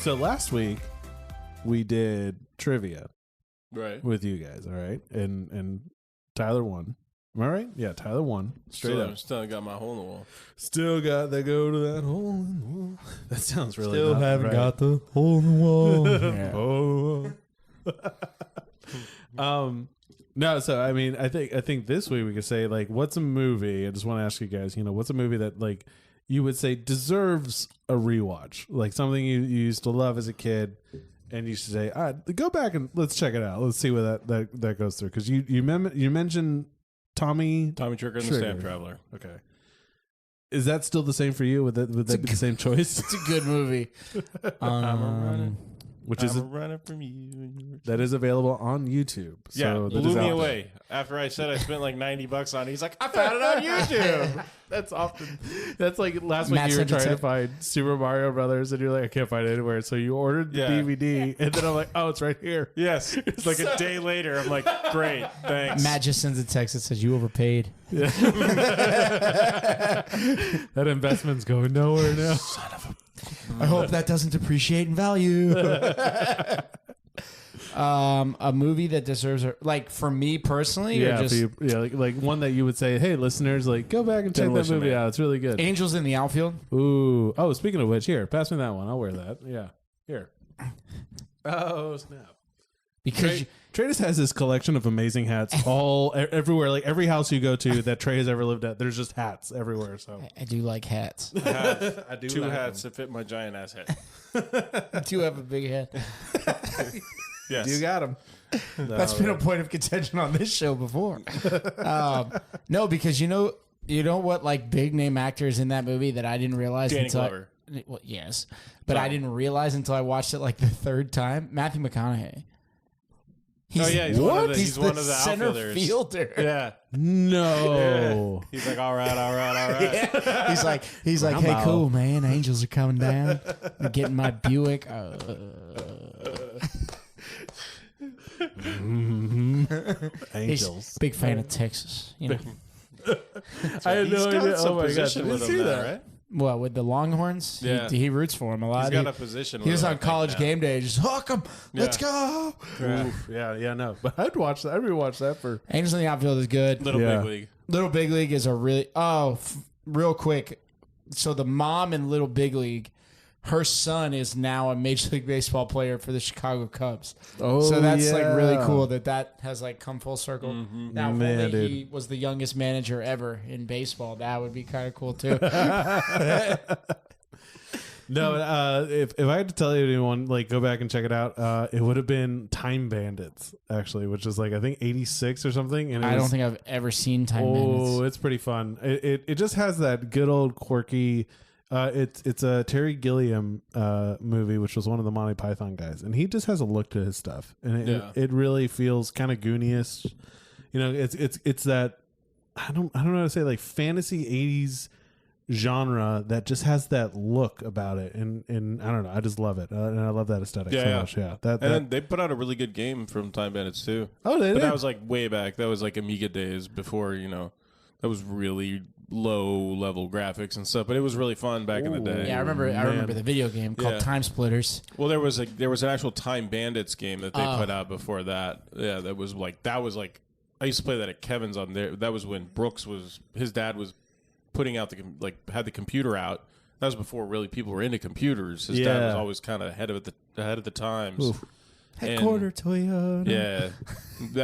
So last week we did trivia with you guys, all right? And Tyler won. Am I right? Yeah, Tyler won. Straight up. Still got my hole in the wall. Still got that go to that hole in the wall. That sounds really Still haven't got the hole in the wall. No, so I mean, I think this week we could say, like, what's a movie? I just want to ask you guys, what's a movie that, like, you would say deserves a rewatch, like something you used to love as a kid, and you used to say, go back and let's check it out. Let's see what that goes through, because you mentioned Tommy Trigger and the Stamp Traveler. Okay, is that still the same for you? Would that be the same choice? It's a good movie. Which is running from you. That is available on YouTube. So blew me away after I said I spent like $90 on it. He's like, I found it on YouTube. That's like last week you were trying to find Super Mario Brothers, and you're like, I can't find it anywhere. So you ordered the DVD, and then I'm like, oh, it's right here. Yes. It's like a day later. I'm like, great, thanks. Matt just sends a text that says you overpaid. Yeah. That investment's going nowhere now. Son of a... I hope that doesn't depreciate in value. A movie that deserves, like, for me personally, or just like one that you would say, hey, listeners, like, go back and check that movie out. It's really good. Angels in the Outfield. Ooh. Oh, speaking of which, here, pass me that one. I'll wear that. Yeah. Here. Oh, snap. Because Trey just has this collection of amazing hats everywhere. Like every house you go to that Trey has ever lived at, there's just hats everywhere. So I do like hats. I do two hats that fit my giant ass head. I do have a big head. Yes. You got him. That's been a point of contention on this show before. No, because you know what, like, big name actors in that movie that I didn't realize Danny until Glover. Well, yes, but I didn't realize until I watched it like the third time. Matthew McConaughey. He's one of the center outfielders. Fielder. Yeah. No. Yeah. He's like, all right. Yeah. He's like, hey, cool, man. Angels are coming down. I'm getting my Buick. Angels. Big fan of Texas. You know. I had no idea. Oh my gosh, I didn't see that. Right? Well, with the Longhorns, yeah. he roots for him a lot. He's got a position. He was on College Game Day, just hook him. Yeah. Let's go. Yeah, no. But I'd watch that. I'd rewatch that for Angels in the Outfield is good. Little Big League. Little Big League is a really real quick. So the mom in Little Big League, her son is now a Major League Baseball player for the Chicago Cubs. Oh, so that's like really cool that has like come full circle. Mm-hmm. Now, if only he was the youngest manager ever in baseball, that would be kind of cool too. No, if I had to tell anyone, like, go back and check it out, it would have been Time Bandits, actually, which is like, I think 86 or something. And I don't think I've ever seen Time Bandits. Oh, it's pretty fun. It just has that good old quirky. It's a Terry Gilliam movie, which was one of the Monty Python guys, and he just has a look to his stuff, and it really feels kind of Goonies. It's that I don't know how to say, like, fantasy 80s genre that just has that look about it, and I don't know, I just love it, and I love that aesthetic so much. Yeah, and then they put out a really good game from Time Bandits too. Oh, they did? That was like way back. That was like Amiga days before, that was really low level graphics and stuff, but it was really fun back in the day. Yeah, I remember the video game called Time Splitters. Well, there was an actual Time Bandits game that they put out before that. Yeah, that was like I used to play that at Kevin's on there. That was when his dad was putting out had the computer out. That was before really people were into computers. His dad was always kind of ahead of the times. Oof. Headquarter Toyota. Yeah.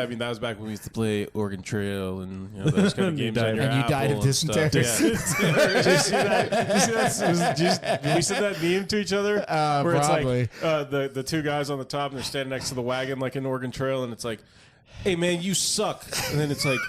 I mean, that was back when we used to play Oregon Trail and those kind of games on your Apple. And you died of dysentery. Did you see that? Did we send that meme to each other? Where probably. It's like the two guys on the top and they're standing next to the wagon like in Oregon Trail, and it's like, hey, man, you suck. And then it's like,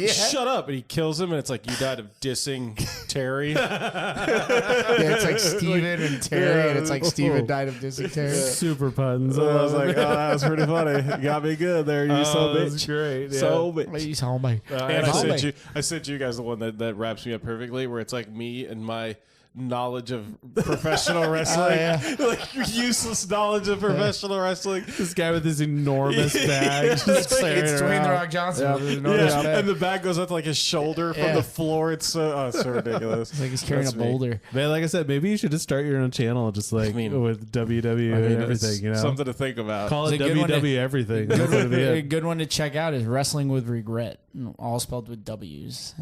shut up. And he kills him, and it's like, you died of dissing Terry. It's like Steven and Terry, and it's like Steven died of dissing Terry. Super puns. I was like, oh, that was pretty funny. You got me good there. You so bitch. That's great. Yeah. So bitch. You told me. And I sent you guys the one that wraps me up perfectly, where it's like me and my knowledge of professional wrestling. Like useless knowledge of professional wrestling. This guy with this enormous bag. Just It's Dwayne The Rock Johnson. And the bag goes up to like his shoulder from the floor. It's so ridiculous. It's like he's carrying a boulder. Man, like I said, maybe you should just start your own channel, just like with WW and everything. You know, something to think about. Call it WW everything. A good one to check out is Wrestling with Regret, all spelled with W's.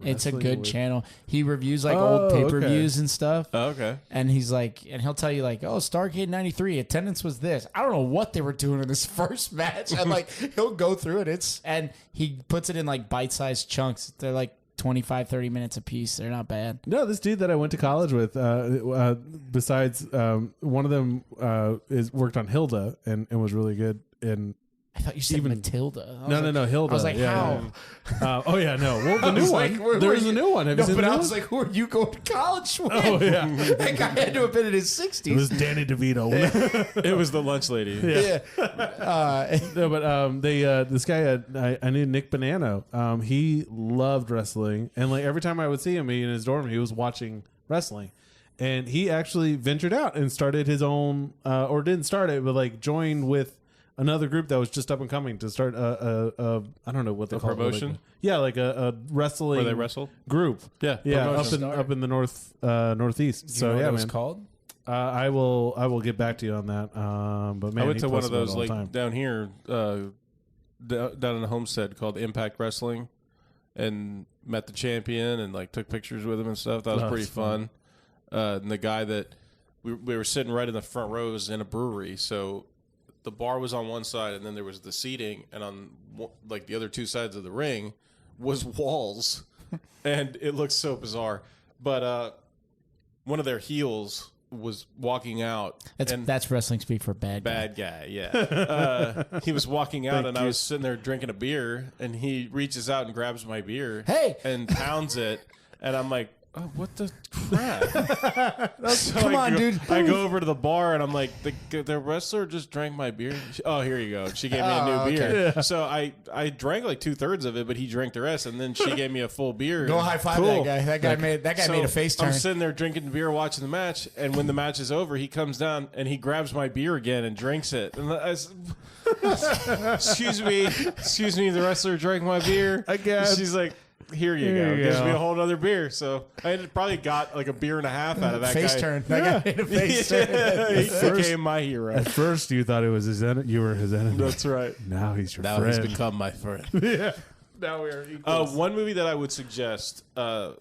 It's a good channel. He reviews like old pay-per-views and stuff. Oh, okay. And he's like, and he'll tell you like, oh, Starrcade 93, attendance was this. I don't know what they were doing in this first match. And like, he'll go through it. And he puts it in like bite-sized chunks. They're like 25, 30 minutes a piece. They're not bad. No, this dude that I went to college with, besides one of them worked on Hilda and was really good in. I thought you said Matilda. No, Hilda. I was like, how? Oh, yeah, no. Well, the new one. There's a new one. Have you seen but the I new was one? like, who are you going to college with? Oh, yeah. That guy had to have been in his 60s. It was Danny DeVito. It was the lunch lady. Yeah. No, but this guy, I knew Nick Bonanno. He loved wrestling. And like every time I would see him in his dorm, he was watching wrestling. And he actually ventured out and started his own, or didn't start it, but like joined with another group that was just up and coming to start I don't know what they call promotion? It. Like a wrestling Where they wrestle? group. Yeah. Up in the northeast. So what yeah, it was man. called? I will get back to you on that. But man, I went he to one posts of those about it all like the time. down here, down in Homestead called Impact Wrestling, and met the champion and like took pictures with him and stuff. That was pretty fun. And the guy that we were sitting right in the front rows in a brewery, so the bar was on one side, and then there was the seating, and on like the other two sides of the ring was walls, and it looked so bizarre. But one of their heels was walking out. That's wrestling speak for bad guy. Bad guy, yeah. He was walking out, and I was sitting there drinking a beer, and he reaches out and grabs my beer, and pounds it, and I'm like, oh, what the crap? Come on, dude. I go over to the bar and I'm like, the wrestler just drank my beer. Oh, here you go. She gave me a new beer. Yeah. So I drank like 2/3 of it, but he drank the rest, and then she gave me a full beer. Go high five that guy. That guy made a face turn. I'm sitting there drinking the beer, watching the match, and when the match is over, he comes down and he grabs my beer again and drinks it. And excuse me, the wrestler drank my beer. I guess. She's like, here you go. Gives me a whole other beer. So I had probably got like a beer and a half out of that face guy. Turn. That guy made a face turn. He became my hero. At first, you thought it was you were his enemy. That's right. Now he's your now friend. he's become my friend. Yeah. Now we are equals. One movie that I would suggest to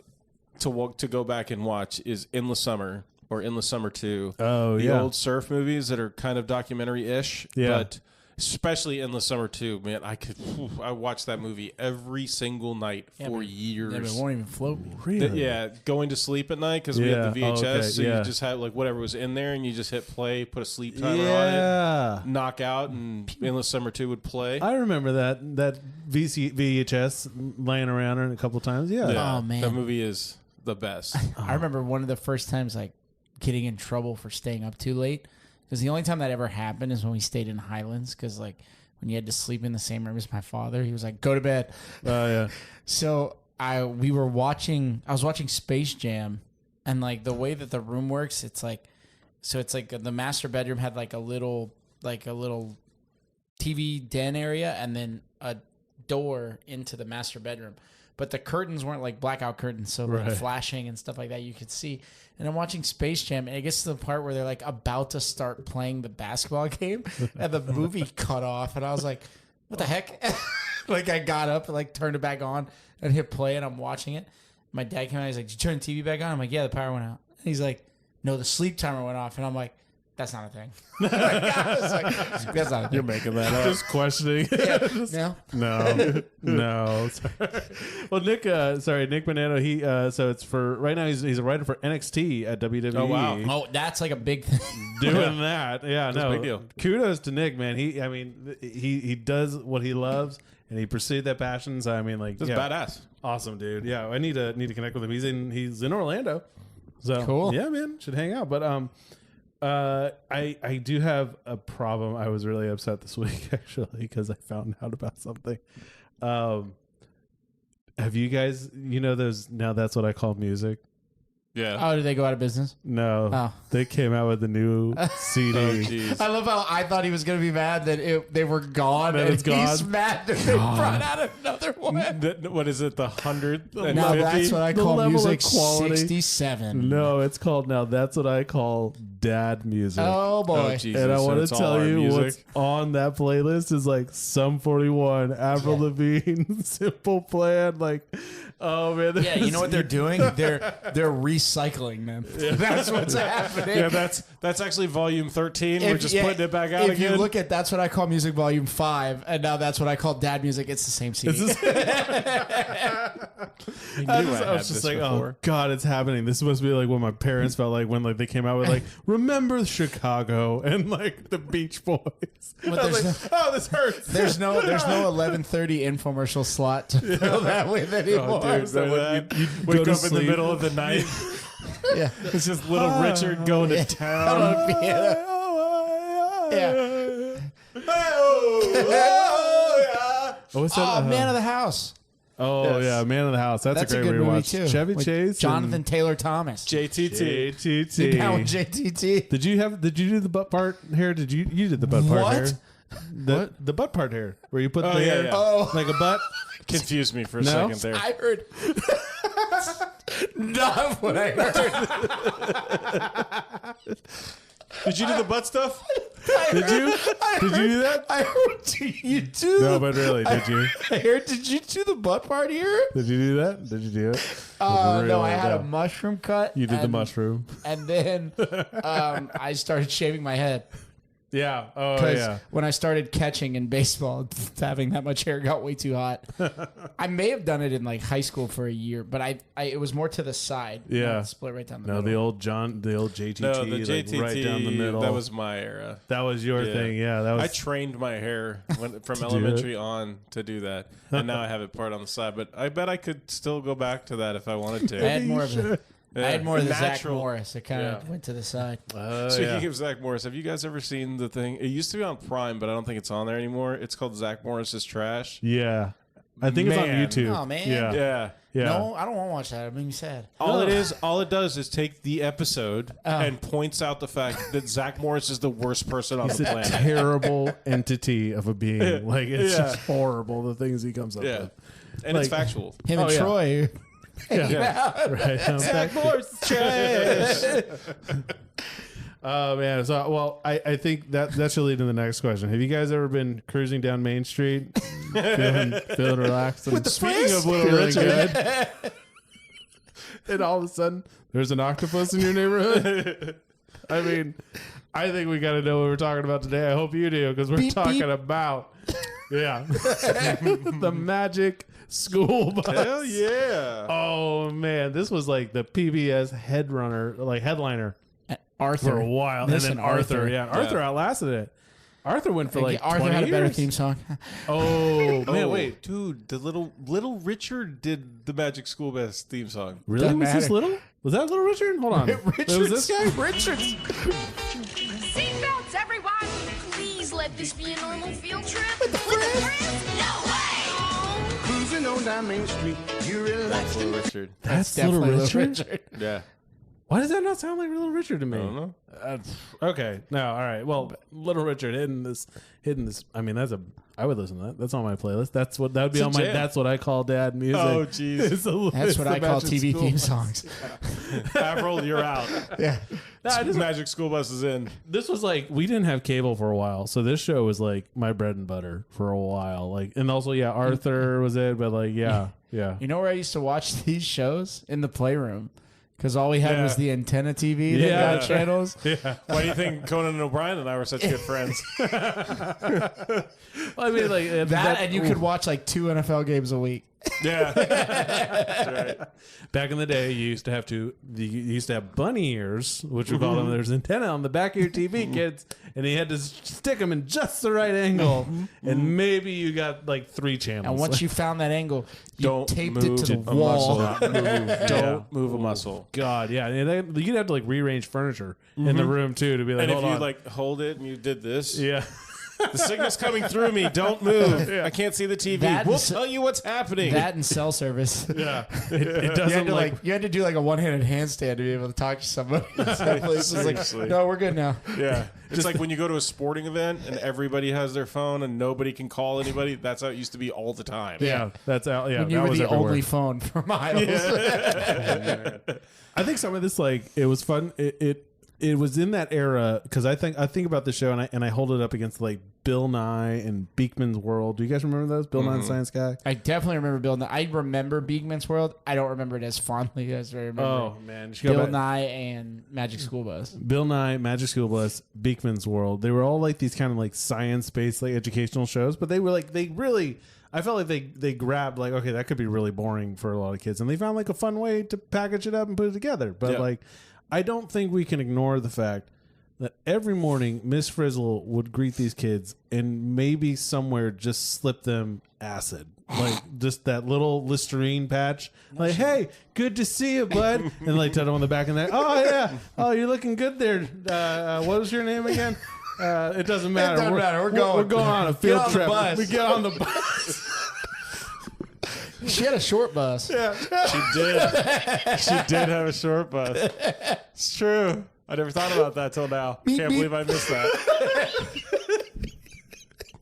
go back and watch is Endless Summer or Endless Summer 2. Oh, the yeah. old surf movies that are kind of documentary-ish. Yeah. But especially Endless Summer 2, man, I watched that movie every single night for years. Yeah, but it won't even float. Really? Going to sleep at night because we had the VHS, okay, so you just had like whatever was in there, and you just hit play, put a sleep timer on it, knock out, and Endless Summer 2 would play. I remember that VHS laying around a couple times. Yeah. Oh man, that movie is the best. I remember one of the first times like getting in trouble for staying up too late. Because the only time that ever happened is when we stayed in Highlands. Because like when you had to sleep in the same room as my father, he was like, "Go to bed." Oh yeah. So I was watching Space Jam, and like the way that the room works, it's like the master bedroom had like a little TV den area, and then a door into the master bedroom. But the curtains weren't like blackout curtains, so like flashing and stuff like that you could see. And I'm watching Space Jam, and it gets to the part where they're like about to start playing the basketball game, and the movie cut off, and I was like, "What the heck?" Like I got up and like turned it back on and hit play, and I'm watching it. My dad came out, he's like, "Did you turn the TV back on?" I'm like, "Yeah, the power went out." And he's like, "No, the sleep timer went off," and I'm like, "That's not a thing." That's not a thing. You're making that up. Just questioning. No. Sorry. Well, Nick Bonanno, he so it's for right now. He's a writer for NXT at WWE. Oh wow! Oh, that's like a big thing. Doing that, yeah, that's a big deal. Kudos to Nick, man. He does what he loves, and he pursued that passion. So I mean, like, that's badass. Awesome, dude. Yeah, I need to connect with him. He's in Orlando. So cool. Yeah, man, should hang out. But I do have a problem. I was really upset this week actually because I found out about something. Have you guys, those Now That's What I Call Music? Yeah. Oh, did they go out of business? No, they came out with a new CD. I love how I thought he was going to be mad that they were gone, and it's gone? he's mad that they brought out another one. What is it? The 100? No, that's what I The call level of music quality. 67. No, it's called now. That's what I call dad music. Oh boy! Jesus. And I So want it's to all tell our you music? what's on that playlist is like Sum 41, Avril Lavigne, Simple Plan. Like, oh man, Yeah, you know what they're doing? They're recycling them. That's what's happening. Yeah, that's actually volume 13. We're just putting it back out if again. you look at That's What I Call Music Volume 5, and now That's What I Call Dad Music, it's the same CD. I was just like, oh god, it's happening. This must be like what my parents felt like when like they came out with like Remember Chicago and like the Beach Boys. I was like, oh, this hurts. There's no 11:30 infomercial slot to fill that with anymore. Oh, dude, So you go wake to up in the sleep. middle of the night. Yeah. It's just little Richard going to town. Yeah. Oh, what's that? Man of the House. Oh Yes. yeah, Man of the House. That's That's a a great good movie rewatch. too. Chevy With Chase, Jonathan Taylor Thomas. JTT. JTT. Now with JTT. Did you do the butt part hair? Did you did the butt part What? hair? The butt part hair where you put the yeah, hair yeah. Oh. like a butt. Confused me for a No? second there. I heard. Not what I heard. Did you do the butt stuff? Did you do that? I heard you do. No, but really, did you? I heard. Did you do the butt part here? Did you do that? Did you do it? No, Really, I had a no. mushroom cut. You did the and- mushroom. and then I started shaving my head. Yeah. Oh Because yeah. when I started catching in baseball, having that much hair got way too hot. I may have done it in like high school for a year, but I it was more to the side. Yeah. Not split right down the No, middle. the old JTT, No, the like JTT. right down the middle. That was my era. That was your Yeah. thing. Yeah, that was. I trained my hair from do elementary on to do that, and now I have it part on the side. But I bet I could still go back to that if I wanted I to. had more of the. I had more of the Zach Natural. Morris. It kind of Yeah. went to the side. Speaking of Zach Morris, have you guys ever seen the thing? It used to be on Prime, but I don't think it's on there anymore. It's called Zach Morris's Trash. Yeah, I think it's on Man. YouTube. Oh, man. Yeah. Yeah. Yeah. No, I don't want to watch that. It made me sad. All it does is take the episode and points out the fact that Zach Morris is the worst person on He's the a planet. terrible entity of a being. Like it's Yeah. just horrible the things he comes up Yeah, with. and it's Like- factual. Him and yeah. Troy. Yeah. Right. Zach Morris is trash. Oh man. So well, I think that should lead to the next question. Have you guys ever been cruising down Main Street, feeling relaxed? And With the speaking Frizz? of Little Richard, and all of a sudden there's an octopus in your neighborhood. I mean, I think we got to know what we're talking about today. I hope you do because we're Beep, talking beep. about the magic school bus. Hell yeah! Oh man, this was like the PBS headliner Arthur. for a while, Listen, and then Arthur, Arthur. Arthur outlasted it. Arthur went for like Arthur 20 had a better years. theme song. Oh man, Man, wait, dude, the little Richard did the Magic School Bus theme song. really? Doesn't Was this matter. Little? Was that Little Richard? Hold on, it was this guy. Richards. Seatbelts, everyone! Please let this be a normal field trip. With the friends? No way! Cruising on down Main Street, you relax. Little Richard. That's Definitely Little Richard. Richard. Yeah. Why does that not sound like Little Richard to me? I don't know. Okay, no, all right. Well, Little Richard hidden this. I mean, I would listen to that. That's on my playlist. That would be It's a on my. jam. That's what I call dad music. Oh, jeez. That's what I call TV theme songs. Avril, you're out. Yeah. Magic School Bus is in. This was like we didn't have cable for a while, so this show was like my bread and butter for a while. Like, and also Arthur was it, but like yeah. You know where I used to watch these shows? In the playroom. Because all we had Yeah. was the antenna TV that Yeah. got channels. Why do you think Conan and O'Brien and I were such good friends? I mean, like That and you could watch like 2 NFL games a week. Yeah. That's right. back in the day, you used to have bunny ears, which we call them. There's antenna on the back of your TV, kids, and you had to stick them in just the right angle, and maybe you got like 3 channels. And once you found that angle, you Don't taped it to the move a wall. muscle. Don't move a muscle. God, yeah, and you'd have to like rearrange furniture in the room too to be like, And if hold you on. like hold it and you did this, yeah. The signal's coming through me. Don't move. I can't see the TV. We'll tell you what's happening. That and cell service. Yeah, it doesn't You had to do like a one-handed handstand to be able to talk to somebody. It's like, no, we're good now. Yeah. It's like when you go to a sporting event and everybody has their phone and nobody can call anybody. That's how it used to be all the time. Yeah, that's out. Yeah, When you were the only phone for miles. I think some of this, like, it was fun. It was in that era because I think about the show and I hold it up against like Bill Nye and Beekman's World. Do you guys remember those? Bill Nye and Science Guy. I definitely remember Bill Nye. I remember Beekman's World. I don't remember it as fondly as I remember. Oh man, Bill Nye and Magic School Bus. Bill Nye, Magic School Bus, Beekman's World. They were all like these kind of like science-based like educational shows, but they were like I felt like they grabbed like, okay, that could be really boring for a lot of kids, and they found like a fun way to package it up and put it together. But like, I don't think we can ignore the fact that every morning Miss Frizzle would greet these kids and maybe somewhere just slip them acid, like just that little Listerine patch, like, hey, good to see you, bud, and like tap them on the back and there. Oh yeah, oh you're looking good there. What was your name again? It doesn't matter. It doesn't matter. We're going on a field trip. We get on the bus. She had a short bus. Yeah, she did. She did have a short bus. It's true. I never thought about that till now. Can't believe I missed that.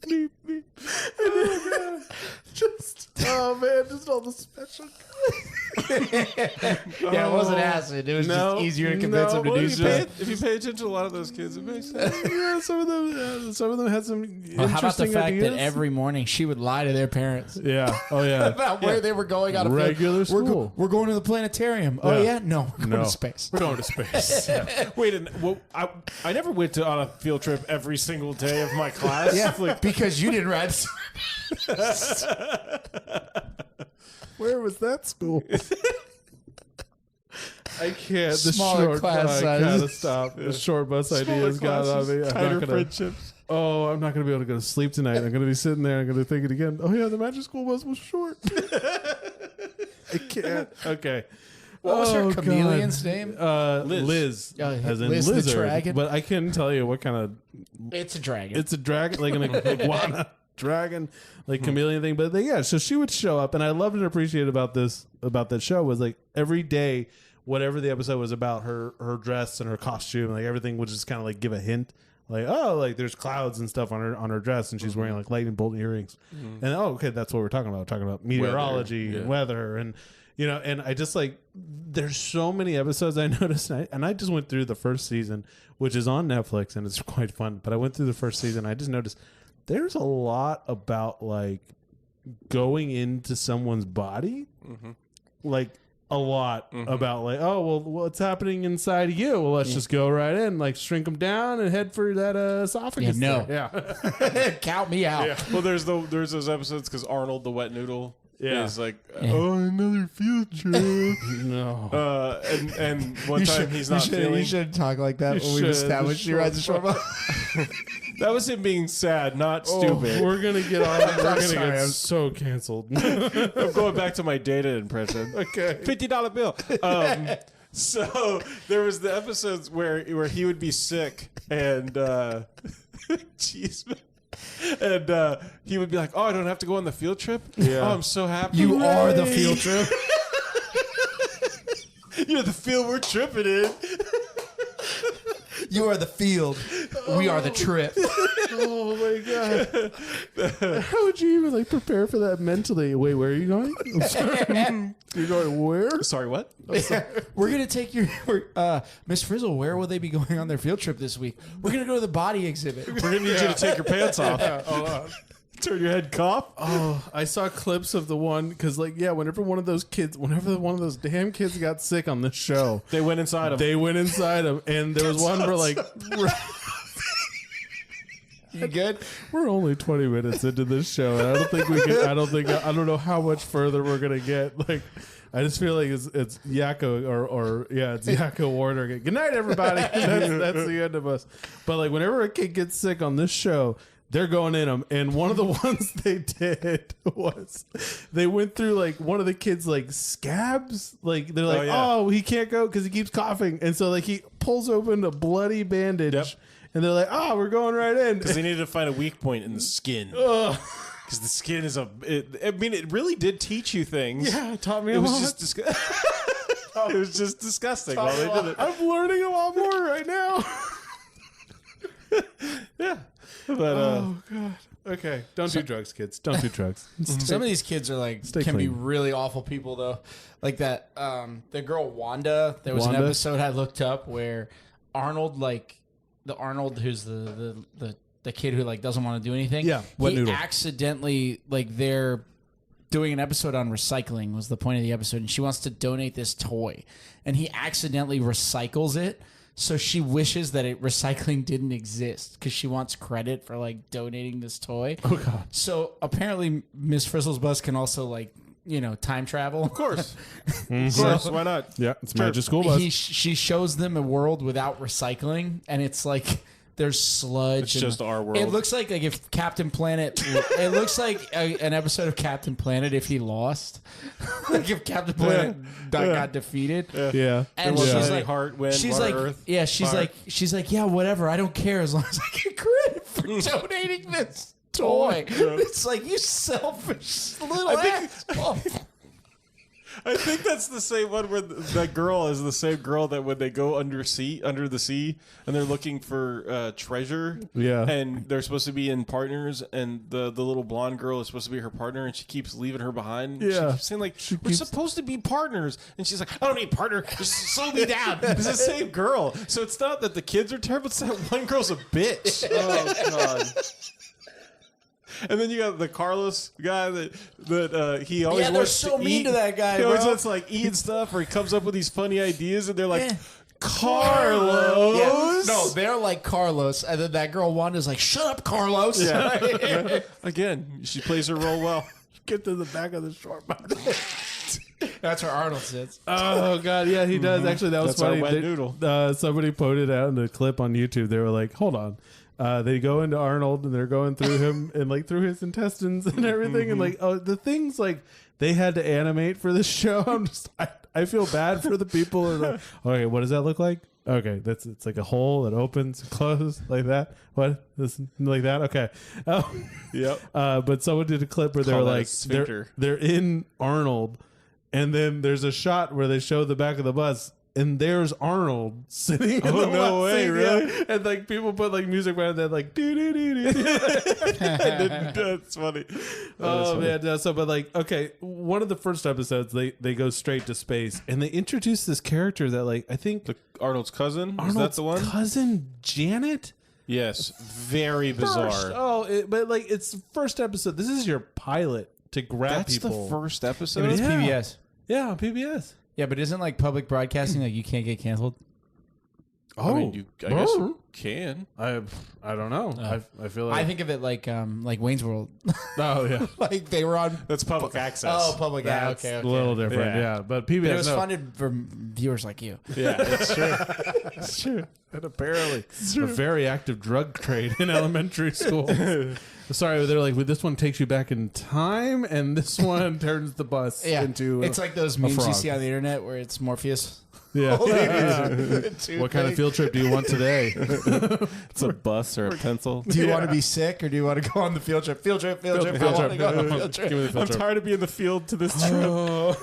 Beep, beep. Oh man, just all the special. Yeah, it wasn't acid. It was just easier to convince them to do stuff. If you pay attention to a lot of those kids, it makes sense. Yeah, some of them had some. How about the fact ideas? that every morning she would lie to their parents? Yeah. Oh yeah. About where they were going on a regular field. school. We're going to the planetarium. Oh yeah, no, we're going to space. We're going to space. Yeah. Wait, I never went on a field trip every single day of my class. Yeah, because you didn't ride. Where was that school? I can't. The Smaller short class bus. I gotta sizes. stop. The short bus ideas got on me. Tighter friendships. Oh, I'm not gonna be able to go to sleep tonight. I'm gonna be sitting there. I'm gonna think it again. Oh yeah, the Magic School Bus was short. I can't. Okay. What was her chameleon's name? Liz. As in Liz the lizard. dragon? But I couldn't tell you what kind of. It's a dragon. It's a dragon, like an iguana dragon, like chameleon thing. But yeah, so she would show up, and I loved and appreciated about that show was like every day, whatever the episode was about, her dress and her costume, like everything would just kind of like give a hint. Like, oh, like there's clouds and stuff on her dress, and she's wearing like lightning bolt earrings. And okay, that's what we're talking about. We're talking about meteorology and weather, and and I just like there's so many episodes I noticed, and I just went through the first season, which is on Netflix, and it's quite fun. But I went through the first season, I just noticed there's a lot about like going into someone's body, like. A lot about like, oh, well, what's happening inside of you? Well, let's just go right in, like shrink them down and head for that esophagus. Yeah. Count me out. Yeah. Well, there's those episodes because Arnold the wet noodle is like, oh, another field trip. No. And one time he's not feeling. You shouldn't talk like that when we've established he rides a short bus. That was him being sad, not stupid. We're gonna get on. We're gonna get so canceled. I'm going back to my data impression. Okay, $50 bill. So there was the episodes where he would be sick and jeez, and he would be like, "Oh, I don't have to go on the field trip. Yeah. Oh, I'm so happy. You are the field trip. You're the field we're tripping in." You are the field. We are the trip. Oh my god! How would you even like prepare for that mentally? Wait, where are you going? I'm sorry. You're going where? Sorry, what? We're gonna take your Miss Frizzle. Where will they be going on their field trip this week? We're gonna go to the body exhibit. We're gonna need you to take your pants off. Hold on. Turn your head, cough. Oh, I saw clips of the one because, like, yeah, whenever one of those damn kids got sick on this show, they went inside him. And there was one where, like, you good? We're only 20 minutes into this show, and I don't think we can. I don't know how much further we're gonna get. Like, I just feel like it's Yakko it's Yakko Warner. Good night, everybody. That's the end of us. But like, whenever a kid gets sick on this show, they're going in them. And one of the ones they did was they went through like one of the kids' like scabs. Like they're like, oh, he can't go because he keeps coughing. And so like he pulls open a bloody bandage. Yep. and they're like, we're going right in. Because they needed to find a weak point in the skin. Because the skin is it really did teach you things. Yeah, it taught me It a was lot. just it was just disgusting while they did it. I'm learning a lot more right now. Yeah. But Oh god. Okay, don't do drugs, kids. Don't do drugs. Some of these kids are like Stay can be clean. really awful people though. Like that the girl Wanda, there was Wanda? an episode I looked up where Arnold, like the Arnold who's the kid who like doesn't want to do anything. Yeah, wet he noodle. accidentally, like, they're doing an episode on recycling was the point of the episode, and she wants to donate this toy, and he accidentally recycles it. So she wishes that recycling didn't exist because she wants credit for like donating this toy. Oh god. So apparently, Miss Frizzle's bus can also like time travel. of course. So Why not? Yeah, it's Magic School Bus. she shows them a world without recycling, and it's like there's sludge. It's and just our world. It looks like if Captain Planet. It looks like an episode of Captain Planet if he lost. Like if Captain Planet got defeated. Yeah. And There she's wasn't any like, heart, wind, she's water, like, earth, yeah, she's fire. like, yeah, whatever. I don't care as long as I get credit for donating this toy. It's like, you selfish little ass. Oh. I think that's the same one where that girl is the same girl that when they go under the sea, and they're looking for treasure. Yeah. And they're supposed to be in partners, and the little blonde girl is supposed to be her partner, and she keeps leaving her behind. Yeah. She keeps saying like, we're supposed to be partners, and she's like, I don't need a partner. Just slow me down. It's the same girl. So it's not that the kids are terrible. It's that one girl's a bitch. Oh god. And then you got the Carlos guy that he always Yeah, they're wants so to mean eat. to that guy, He always bro. wants to like eat stuff, or he comes up with these funny ideas, and they're like, Yeah. Carlos. Yeah. No, they're like Carlos, and then that girl Wanda's like, "Shut up, Carlos." Yeah. Again, she plays her role well. Get to the back of the short bottle. That's where Arnold sits. Oh god, yeah, he does. Actually, that was That's our funny. wet They- noodle. somebody posted out in the clip on YouTube. They were like, "Hold on." They go into Arnold and they're going through him and like through his intestines and everything, and like the things like they had to animate for this show. I feel bad for the people. Who are like, okay, what does that look like? Okay, it's like a hole that opens and closes like that. What? This like that? Okay. Yep. But someone did a clip where they Call were that a like sphincter. they're in Arnold, and then there's a shot where they show the back of the bus. And there's Arnold sitting in the no left way, seat, really? yeah. And like people put like music behind that, like do do do do. That's funny. Oh man, so but like okay, one of the first episodes they go straight to space and they introduce this character that like I think Arnold's cousin. Arnold's Is that the one? cousin Janet. Yes. Very bizarre. But like it's the first episode. This is your pilot to grab That's people. the first episode. But it's Yeah. PBS. Yeah, on PBS. Yeah, but isn't like public broadcasting like you can't get canceled? I mean, I guess you can. I don't know. I feel like I think of it like Wayne's World. oh yeah. Like they were on. That's public access. Oh, public. That's Okay. a little different, Yeah. yeah. But PBS, But it was no. funded for viewers like you. Yeah, it's true. It's true. And apparently, a very active drug trade in elementary school. Sorry, they're like, well, this one takes you back in time, and this one turns the bus Yeah, into. it's like those memes you frog. see on the internet where it's Morpheus. yeah. What What kind of field trip do you want today? It's a bus or a pencil. Do you want to be sick or do you want to go on the field trip? Field trip. I want to go on the field trip. Give me the field I'm trip. tired of being the field to this trip.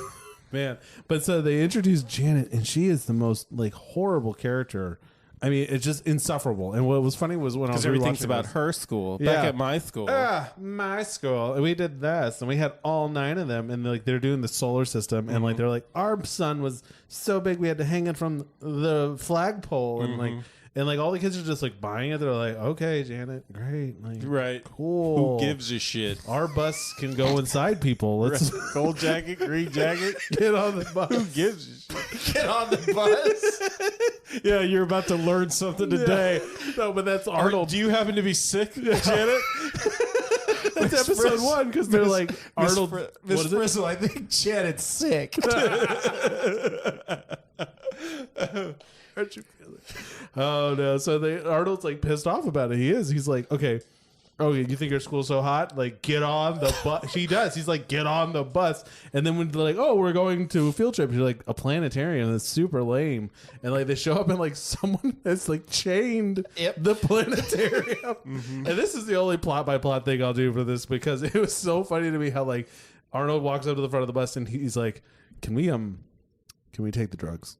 Man, but so they introduced Janet, and she is the most like horrible character. I mean, it's just insufferable. And what was funny was when I was Because everything's rewatching about this- her school. Yeah. Back at my school. My school. And we did this, and we had all 9 of them, and like they're doing the solar system, and like they're like, our sun was so big we had to hang it from the flagpole, and like all the kids are just like buying it. They're like, okay, Janet, great, like, Right. cool. Who gives a shit? Our bus can go inside people. Let's Gold jacket, green jacket. get on the bus. Who gives a shit? Get on the bus. Yeah, you're about to learn something today. No, but that's Arnold, Arnold. do you happen to be sick, Janet? That's episode 1 because they're like Arnold. Miss what is it? Frizzle, I think Janet's sick. How'd you feel it? Oh no! So Arnold's like pissed off about it. He's like, okay, oh, you think your school's so hot? Like, get on the bus. She does. He's like, get on the bus. And then when they're like, oh, we're going to a field trip, she's like, a planetarium. That's super lame. And like they show up and like someone has like chained the planetarium. And this is the only plot by plot thing I'll do for this because it was so funny to me how like Arnold walks up to the front of the bus and he's like, can we take the drugs?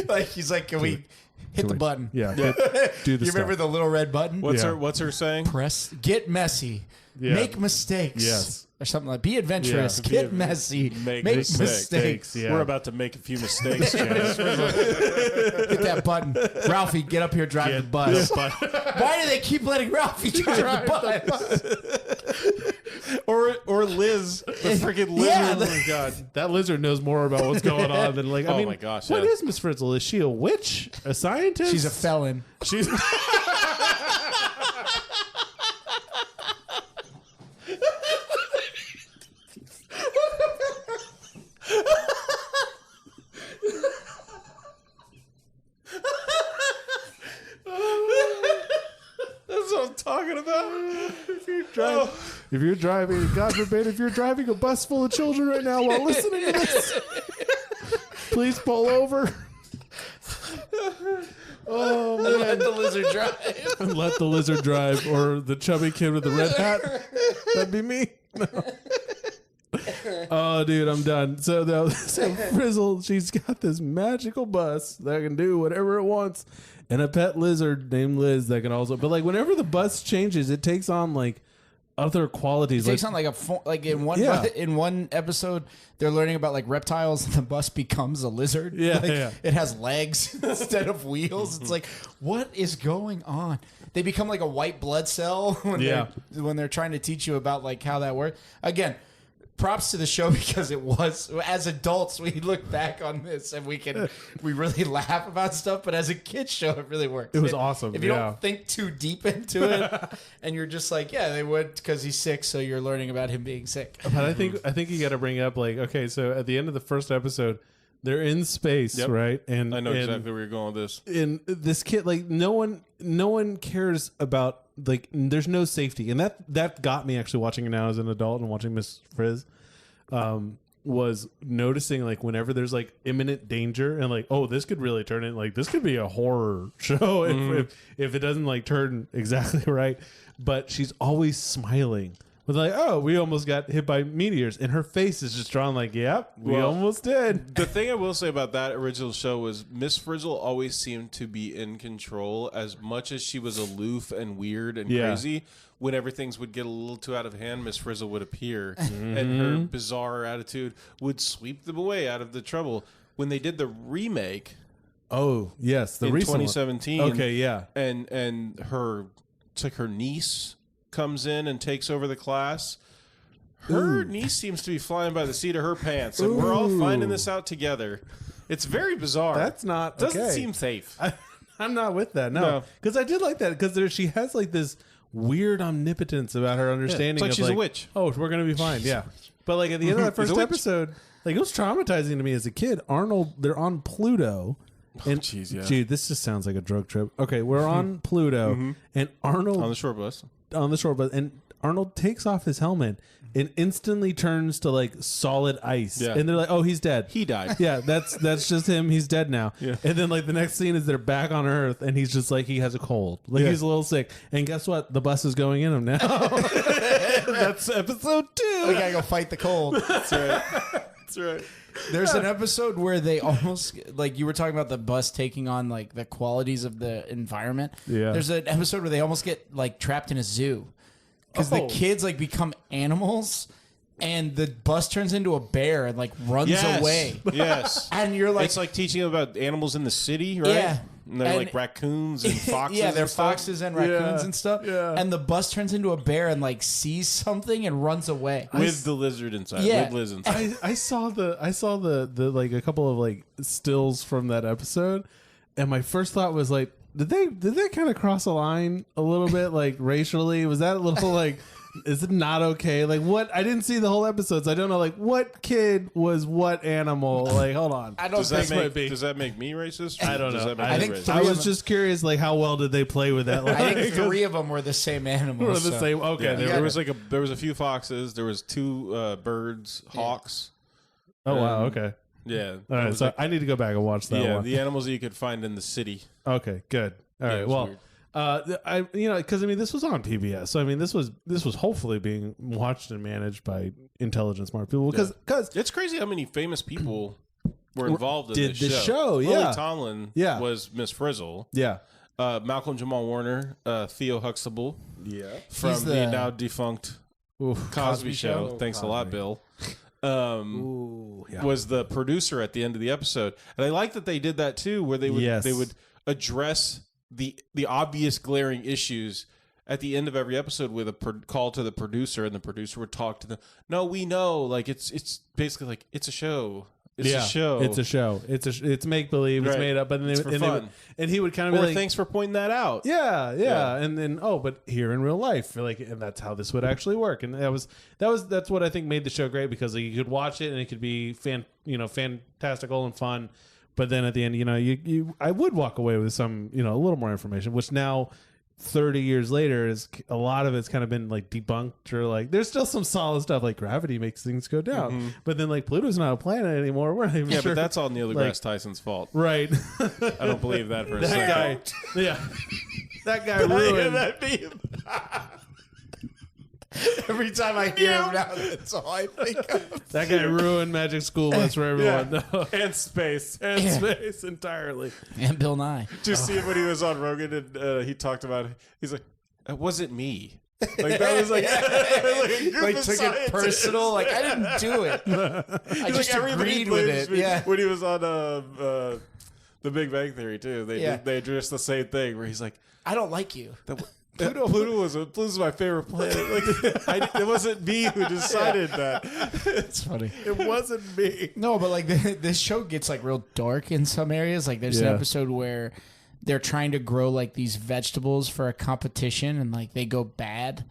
Like he's like, can we hit the button? Yeah. Do the You remember the little red button? What's her saying? Press, get messy, make mistakes. Yes. Or something like, be adventurous, get messy, make mistakes. Yeah. We're about to make a few mistakes, Janice. Hit that button. Ralphie, get up here, drive the bus. Why do they keep letting Ralphie drive the bus? or Liz, the freaking lizard. Yeah. Oh my god, that lizard knows more about what's going on than like. I mean, my gosh, what yeah. is Miss Frizzle? Is she a witch? A scientist? She's a felon. She's. That's what I'm talking about. If you're driving, God forbid, if you're driving a bus full of children right now while listening to this, please pull over. Oh man, Let the lizard drive. and let the lizard drive, or the chubby kid with the red hat. That'd be me. No. Oh, dude, I'm done. So Frizzle, she's got this magical bus that can do whatever it wants, and a pet lizard named Liz that can also. But like, whenever the bus changes, it takes on like other qualities. It takes on like in one episode they're learning about like reptiles and the bus becomes a lizard. Yeah, Like, yeah. It has legs instead of wheels. It's like, what is going on? They become like a white blood cell when they're trying to teach you about like how that works. Again, props to the show because it was, as adults, we look back on this and we really laugh about stuff, but as a kid's show, it really works. It was awesome. If you don't think too deep into it and you're just like, yeah, they would because he's sick, so you're learning about him being sick. But I think you got to bring up like, okay, so at the end of the first episode, they're in space, right? And I know exactly where you're going with this. And this kid, like, no one cares about, like, there's no safety, and that got me actually watching it now as an adult and watching Miss Frizz. Was noticing like whenever there's like imminent danger and like, oh, this could really turn in, like this could be a horror show if it doesn't like turn exactly right. But she's always smiling with like, oh, we almost got hit by meteors, and her face is just drawn like, yep, we almost did. The thing I will say about that original show was Miss Frizzle always seemed to be in control as much as she was aloof and weird and crazy. Whenever things would get a little too out of hand, Miss Frizzle would appear, and her bizarre attitude would sweep them away out of the trouble. When they did the remake, Oh yes, the in recent 2017, one. Okay, yeah, and her, it's like her niece comes in and takes over the class. Her niece seems to be flying by the seat of her pants, and we're all finding this out together. It's very bizarre. That's not doesn't okay. seem safe. I'm not with that. No, because I did like that because she has like this weird omnipotence about her understanding. It's like of she's a witch. Oh, we're gonna be fine. Yeah, but like at the end of that first episode, like it was traumatizing to me as a kid. Arnold, they're on Pluto. And Dude, this just sounds like a drug trip. Okay, we're on Pluto, and Arnold on the short bus, and Arnold takes off his helmet and instantly turns to like solid ice. Yeah. And they're like, "Oh, he's dead. He died." Yeah, that's just him. He's dead now. Yeah. And then like the next scene is they're back on Earth, and he's just like he has a cold, like he's a little sick. And guess what? The bus is going in him now. That's episode 2. We gotta go fight the cold. That's right. That's right. There's an episode where they almost, like you were talking about the bus taking on like the qualities of the environment. Yeah. There's an episode where they almost get like trapped in a zoo because the kids like become animals and the bus turns into a bear and like runs away. Yes. And you're like, it's like teaching them about animals in the city, right? Yeah. And they're like raccoons and foxes. Yeah, they're and stuff. foxes and raccoons and stuff. Yeah. And the bus turns into a bear and like sees something and runs away. With the lizard inside. Yeah. With Liz inside. I saw the like a couple of like stills from that episode, and my first thought was like, did they kind of cross a line a little bit like racially? Was that a little like Is it not okay? Like what? I didn't see the whole episodes. I don't know. Like what kid was what animal? Like hold on. I don't Does think that make me racist? I don't know. I think I was just curious, like how well did they play with that? Like, I think 3 of them were the same animal. were the same. Okay, Yeah, they were. there was a few foxes. There was 2 birds, hawks. Oh wow. Okay. Yeah. All right. So I need to go back and watch that one. The animals that you could find in the city. Okay. Good. All right. it was Well. weird. Because I mean, this was on PBS, so I mean, this was hopefully being watched and managed by intelligent, smart people. Because It's crazy how many famous people were involved in did this the show. Lily Yeah, Tomlin was Miss Frizzle. yeah, Malcolm Jamal Warner, Theo Huxtable from He's the the- now defunct Oof. Cosby Show. Oh, Thanks a lot, Cosby. Bill. Ooh, yeah. Was the producer at the end of the episode, and I like that they did that too, where they would address the obvious glaring issues at the end of every episode with a call to the producer, and the producer would talk to them. No, we know, like it's basically like it's a show. It's a show. It's a show. It's make believe. It's Right. made up. But then It's for fun. and he would kind of be Or like, thanks for pointing that out. yeah, and then but here in real life, like, and that's how this would actually work. And that's what I think made the show great, because like, you could watch it and it could be fantastical and fun. But then at the end, I would walk away with some, a little more information, which now 30 years later is a lot of it's kind of been like debunked, or like there's still some solid stuff like gravity makes things go down, but then like Pluto's not a planet anymore. We're not even sure. But that's all Neil deGrasse Tyson's fault. Right. I don't believe that for a That second. guy, yeah, that guy ruined. Every time I hear him now, that's all I think of. That guy ruined Magic School Bus for everyone. No. And space. And space entirely. And Bill Nye. Did you see when he was on Rogan and he talked about it? He's like, it wasn't me. Like that was like, Like took it personal. Like I didn't do it. I just agreed with it. Yeah. When he was on The Big Bang Theory too, they addressed the same thing where he's like, I don't like you. Pluto's my favorite planet. Like it wasn't me who decided that. It's funny. It wasn't me. No, but like this show gets like real dark in some areas. Like there's an episode where they're trying to grow like these vegetables for a competition, and like they go bad,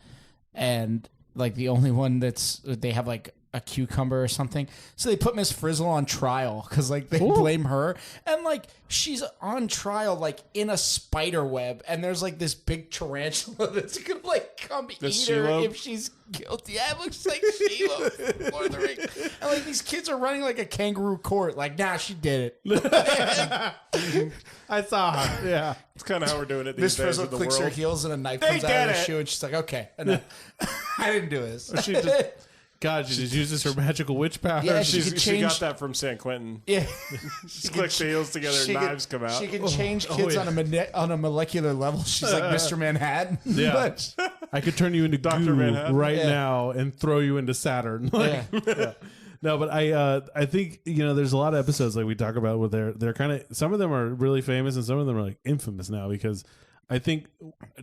and like the only one they have like a cucumber or something. So they put Miss Frizzle on trial because like they blame her, and like she's on trial like in a spider web, and there's like this big tarantula that's gonna like come eat her Shelob? if she's guilty. Yeah, it looks like Shelob from Lord of the Rings. And like these kids are running like a kangaroo court. Like, nah, she did it. I saw her. Yeah. It's kind of how we're doing it Miss these days Frizzle in the clicks her world. heels and a knife comes out of her shoe, and she's like, okay, enough. I didn't do this. She just, God, she just uses her magical witch power. Yeah, She could got change- that from San Quentin. Yeah. She clicks the heels together and knives come out. She can change kids on a molecular level. She's like Mr. Manhattan. Yeah. But, I could turn you into Dr. goo Manhattan? right Yeah. now and throw you into Saturn. Like, yeah. No, but I think there's a lot of episodes like we talk about where they're kind of, some of them are really famous and some of them are like infamous now, because I think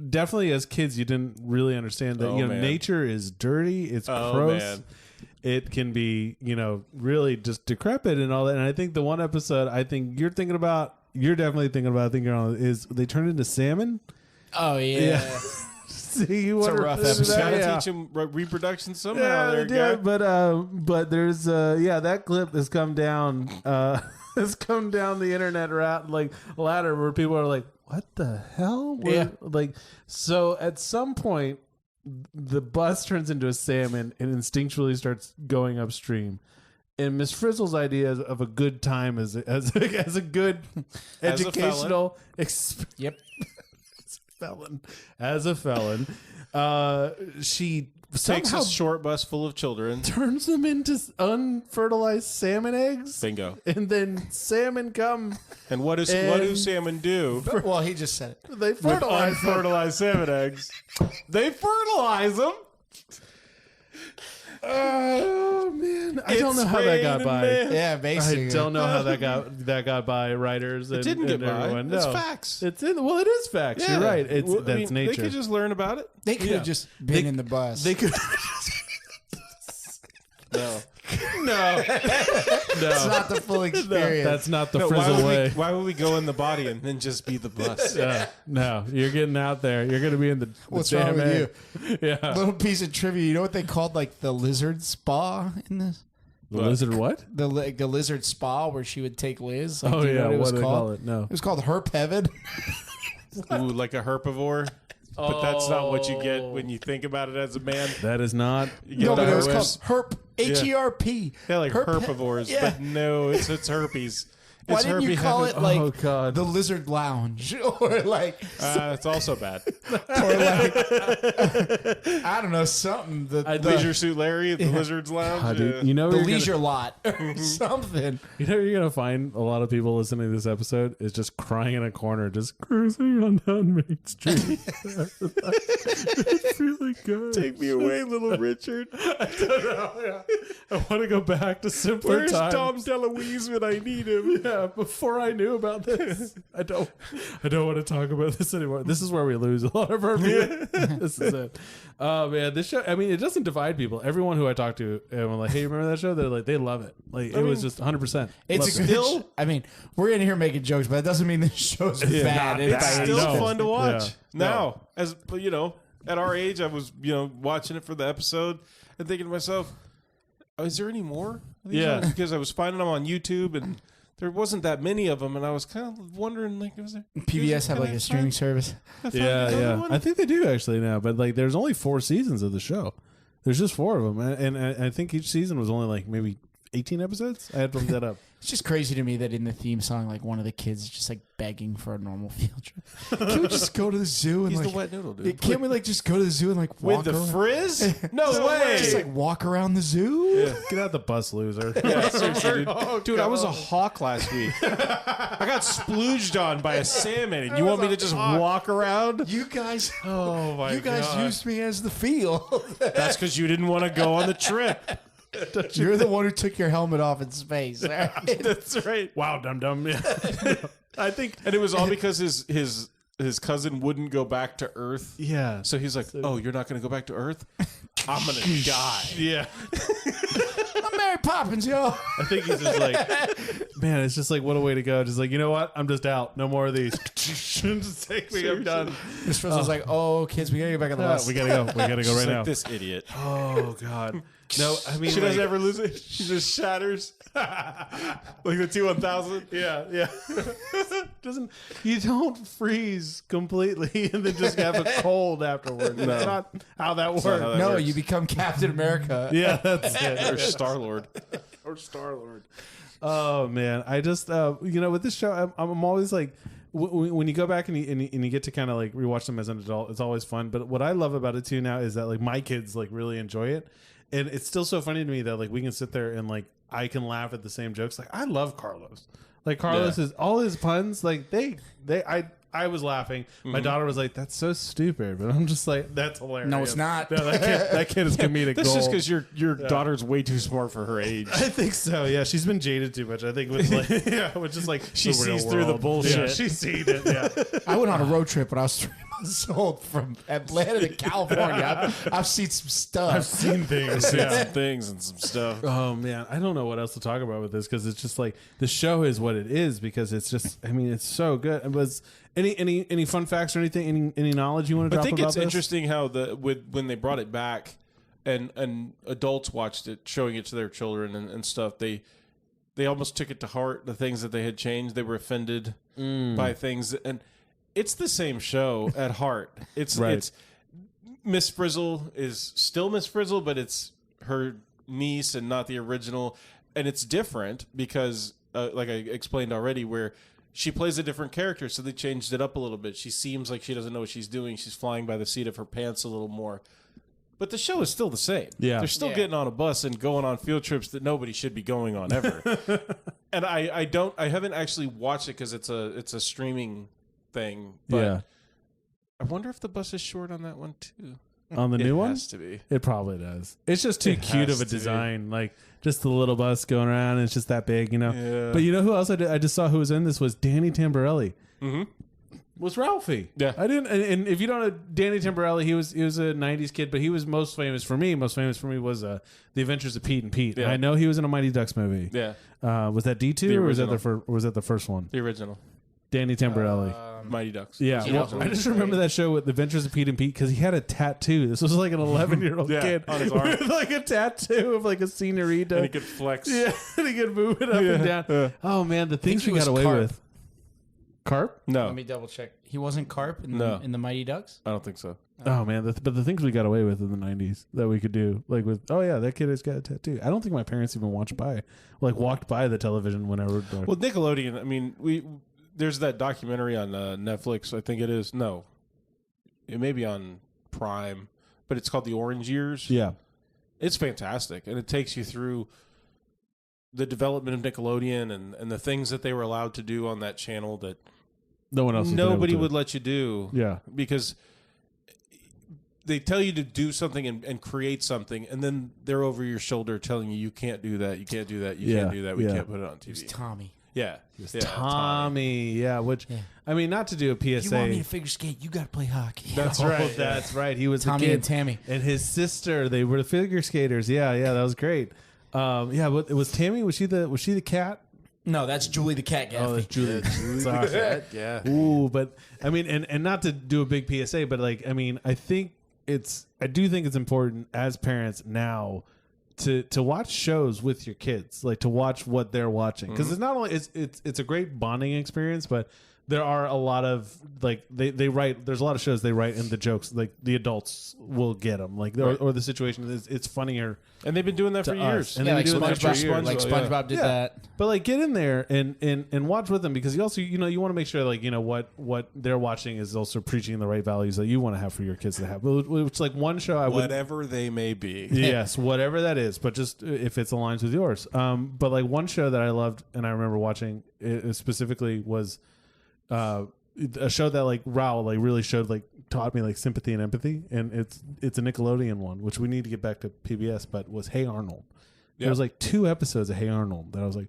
definitely as kids you didn't really understand that Man. nature is dirty, it's gross, Man. it can be really just decrepit and all that. And I think the one episode I think you're definitely thinking about, is they turn into salmon. Oh, yeah. See, It's a rough episode. Gotta teach them reproduction somehow. Yeah, There, guy. but there's that clip has come down the internet ladder where people are like, what the hell? Like, so at some point the bus turns into a salmon and instinctually starts going upstream. And Miss Frizzle's idea of a good time as a good educational Yep. as a felon, she Takes somehow a short bus full of children. turns them into unfertilized salmon eggs, Bingo. and then salmon come. And what do salmon do? Well, he just said it. They fertilize them. Unfertilized salmon eggs. They fertilize them. Oh man, I don't know how that got by. Yeah, I basically. don't know how that got by writers. It didn't get by. everyone. It's No. facts. It is facts. You're right. That's nature. They could just learn about it. They could have just been in the bus. They could. No. No, It's not the full experience. that's not the No, Frizzle way. why would we go in the body and then just be the bus? No, you're getting out there. You're going to be in the What's damn wrong with A. Yeah. Little piece of trivia. You know what they called like the lizard spa in this? The lizard what? The lizard spa where she would take Liz. Like, Oh, do you know yeah. what it was What do they called? call it? No. It was called Herp Heaven. Ooh, like a herbivore. But that's not what you get when you think about it as a man. That is not. No, but it was herpes. called Herp. H-E-R-P. Yeah, like herbivores. Yeah. But no, it's herpes. Why It's didn't you herpes call heaven. it like Oh, God. the Lizard Lounge or like It's also bad. I don't know something the Leisure Suit Larry at the Lizard's Lounge. Oh, dude, yeah. you know the you're leisure gonna, lot or something. you know you're gonna find a lot of people listening to this episode is just crying in a corner, just cruising on down Main Street. It's really good. Take me away, little Richard. I want to go back to simpler Where's times. Tom DeLuise when I need him? Yeah, before I knew about this, I don't want to talk about this anymore. This is where we lose a lot of our viewers. This is it. Oh man, this show. I mean, it doesn't divide people. Everyone who I talk to, and I'm like, "Hey, you remember that show?" They're like, they love it. Like it was just 100%. It's still. I mean, we're in here making jokes, but that doesn't mean this show's bad. It's by any still stretch. fun to watch. Yeah. Now, as you know, at our age, I was watching it for the episode and thinking to myself, oh, "Is there any more?" of these Yeah. on? Because I was finding them on YouTube and there wasn't that many of them, and I was kind of wondering, like, was there PBS have like a streaming service. Yeah. I think they do actually now, but like, there's only 4 seasons of the show. There's just 4 of them, and I think each season was only like maybe 18 episodes. I had to look that up. It's just crazy to me that in the theme song, like one of the kids is just like begging for a normal field trip. Can we just go to the zoo and He's like the wet noodle dude. Can't we like just go to the zoo and like walk With the around? frizz? No way! Just like walk around the zoo. Get out the bus, loser. Yeah, seriously, dude. I was a hawk last week. I got splooged on by a salmon, and you want me to just walk around? You guys, Oh my you guys used me as the field. That's because you didn't want to go on the trip. You're the one who took your helmet off in space. Right? That's right. Wow, dum. Yeah. I think. And it was all because his cousin wouldn't go back to Earth. Yeah. So he's like, "Oh, you're not going to go back to Earth? I'm going to die." Yeah. I'm Mary Poppins, yo. I think he's just like, man, it's just like, what a way to go. Just like, you know what? I'm just out. No more of these. Just take me. I'm done. Miss Frizzle's like, oh, kids, we gotta get back on the bus. We gotta go. We gotta go She's right like, now. this idiot. Oh God. No, I mean, She like, doesn't ever lose it. She just shatters. Like the T-1000. Yeah. Doesn't you don't freeze completely and then just have a cold afterward. That's not how that works. not how that No, works. you become Captain America. Yeah, that's it. Or Star-Lord. Or Star-Lord. Oh man, I just with this show, I'm always like, when you go back and you get to kind of like rewatch them as an adult, it's always fun. But what I love about it too now is that like my kids like really enjoy it, and it's still so funny to me that like we can sit there and like I can laugh at the same jokes. Like I love Carlos. Like Carlos is all his puns. Like I was laughing. My daughter was like, "That's so stupid," but I'm just like, "That's hilarious." No, it's not. No, that kid is comedic That's gold. just because your daughter's way too smart for her age. I think so. Yeah, she's been jaded too much. I think with like, with just like She the real sees through the world. bullshit. Yeah, she's seen it. Yeah, I went on a road trip when I was 3 months old from Atlanta to California. I've seen some stuff. I've seen things. Some Yeah. things and some stuff. Oh man, I don't know what else to talk about with this because it's just like the show is what it is because it's just. I mean, it's so good. It was any fun facts or anything? Any knowledge you want to drop I think about it's this? interesting how when they brought it back and adults watched it, showing it to their children and stuff, they almost took it to heart, the things that they had changed. They were offended by things, and it's the same show at heart. It's Right. it's Miss Frizzle is still Miss Frizzle, but it's her niece and not the original, and it's different because like I explained already, where she plays a different character, so they changed it up a little bit. She seems like she doesn't know what she's doing. She's flying by the seat of her pants a little more. But the show is still the same. Yeah. They're still Yeah. getting on a bus and going on field trips that nobody should be going on ever. And I haven't actually watched it because it's a streaming thing. But Yeah. I wonder if the bus is short on that one too. On the It new one, has to be. it probably does. It's just too It cute has of a to be. design. Like just the little bus going around. And it's just that big, Yeah. But you know who else I just saw who was in this was Danny Tamborelli. Mm-hmm. was Ralphie. Yeah. I didn't. And if you don't know Danny Tamborelli, he was a '90s kid, but he was most famous for me was The Adventures of Pete and Pete. Yeah. And I know he was in a Mighty Ducks movie. Yeah. Was that D2 or was that the first one? The original. Danny Tamborelli. Mighty Ducks. Yeah, well, I just remember that show with The Adventures of Pete and Pete because he had a tattoo. This was like an 11-year-old kid on his arm. with like a tattoo of like a senorita. And he could flex. Yeah, and he could move it up and down. Yeah. Oh man, the things he we got was away Carp. with. Carp? No, Let me double check. He wasn't Carp in the Mighty Ducks? I don't think so. Oh man, but the things we got away with in the '90s that we could do, like with, oh yeah, that kid has got a tattoo. I don't think my parents even walked by the television whenever. Well, Nickelodeon. I mean, there's that documentary on Netflix. I think it is. No, it may be on Prime, but it's called The Orange Years. Yeah, it's fantastic, and it takes you through the development of Nickelodeon and the things that they were allowed to do on that channel that no one else. Nobody would let you do. Yeah, because they tell you to do something and create something, and then they're over your shoulder telling you can't do that, you can't do that, you can't do that, we can't put it on TV. It was Tommy. Yeah. Tommy. Yeah, which, I mean, not to do a PSA. You want me to figure skate, you got to play hockey. That's right. That's right. He was Tommy the kid. and Tammy. And his sister, they were the figure skaters. Yeah, that was great. Yeah, but it was Tammy, was she the cat? No, that's Julie the cat, Gaffney. Oh, that's Julie. Sorry. Yeah. Ooh, but I mean, and not to do a big PSA, but like, I mean, I do think it's important as parents now to watch shows with your kids, like to watch what they're watching, because it's not only it's a great bonding experience, but there are a lot of like they write. There's a lot of shows they write in the jokes, like the adults will get them, like or the situation is it's funnier. And they've been doing that for years. And yeah, they like do it for years. SpongeBob did that. But like get in there and watch with them, because you also you want to make sure like what they're watching is also preaching the right values that you want to have for your kids to have. Which like one show I would whatever they may be. Yes, whatever that is, but just if it's aligns with yours. But like one show that I loved and I remember watching it specifically was a show that like Raul like really taught me like sympathy and empathy, and it's a Nickelodeon one, which we need to get back to PBS, but was Hey Arnold. Yeah. There was like 2 episodes of Hey Arnold that I was like,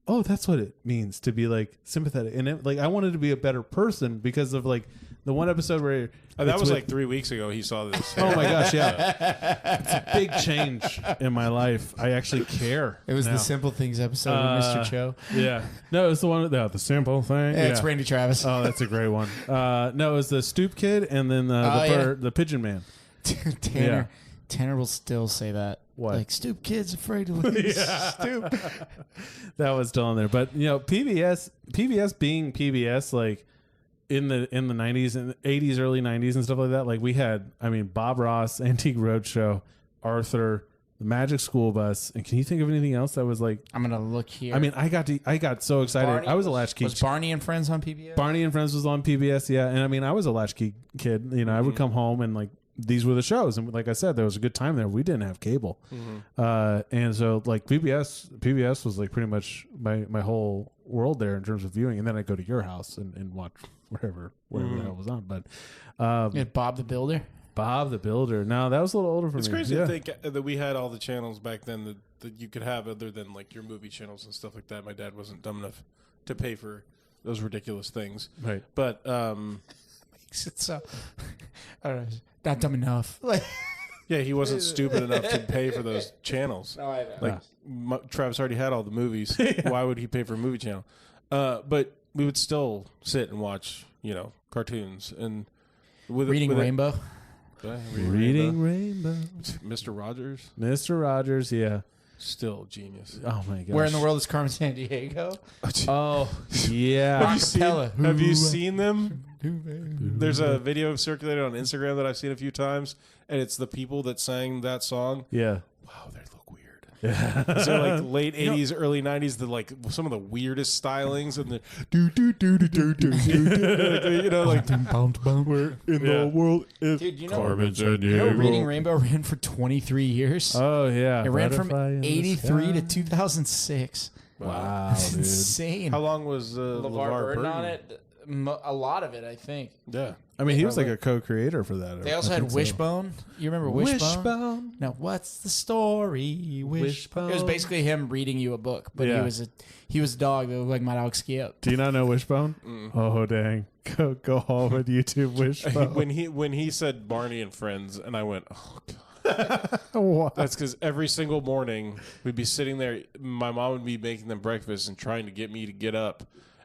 oh, that's what it means to be like sympathetic, and like I wanted to be a better person because of like the one episode where that was like 3 weeks ago. He saw this. Oh my gosh, yeah, it's a big change in my life. I actually care. It was now. the Simple Things episode with Mr. Cho. Yeah, no, it's the one with the simple thing. Yeah, it's Randy Travis. Oh, that's a great one. No, it was the Stoop Kid and then the Pigeon Man. Tanner will still say that. What? Like, Stoop Kid's afraid to lose. Stoop. That was still in there. But, PBS being PBS, like, in the 90s and 80s, early 90s and stuff like that, like, we had, Bob Ross, Antique Roadshow, Arthur, the Magic School Bus, and can you think of anything else that was, like... I'm going to look here. I got so excited. Barney I was a latchkey. Was Barney and Friends on PBS? Barney and Friends was on PBS, yeah. And, I was a latchkey kid. I would come home and, like, these were the shows, and like I said, there was a good time there. We didn't have cable, and so like PBS was like pretty much my whole world there in terms of viewing. And then I'd go to your house and watch wherever the hell was on. But Bob the Builder. Bob the Builder. No, that was a little older for me. It's crazy to think that we had all the channels back then that you could have other than like your movie channels and stuff like that. My dad wasn't dumb enough to pay for those ridiculous things, right? But makes it so I don't know. Not dumb enough. Like, yeah, he wasn't stupid enough to pay for those channels. No, I know. Like, Travis already had all the movies. Why would he pay for a movie channel? But we would still sit and watch, cartoons and Reading Rainbow. Reading Rainbow. Mr. Rogers. Mr. Rogers, yeah. Still genius. Oh my gosh. Where in the world is Carmen Sandiego? Oh, yeah. Have you seen them? There's a video circulated on Instagram that I've seen a few times, and it's the people that sang that song. Yeah. Wow, they look weird. Yeah. So like late 80s, early 90s, the like some of the weirdest stylings and the where in the world is Carmen Sandiego. Reading Rainbow ran for 23 years. Oh yeah. It ran from 83 to 2006. Wow, dude. Insane. How long was LeVar Burton on it? a lot of it, I think. Yeah. I mean, he was like a co-creator for that. They also had Wishbone. You remember Wishbone? Wishbone. Now, what's the story? Wishbone. It was basically him reading you a book, but he was a dog that looked like my dog Skip. Do you not know Wishbone? Oh dang! Go home and YouTube Wishbone. when he said Barney and Friends, and I went, oh god. What? That's because every single morning we'd be sitting there. My mom would be making them breakfast and trying to get me to get up,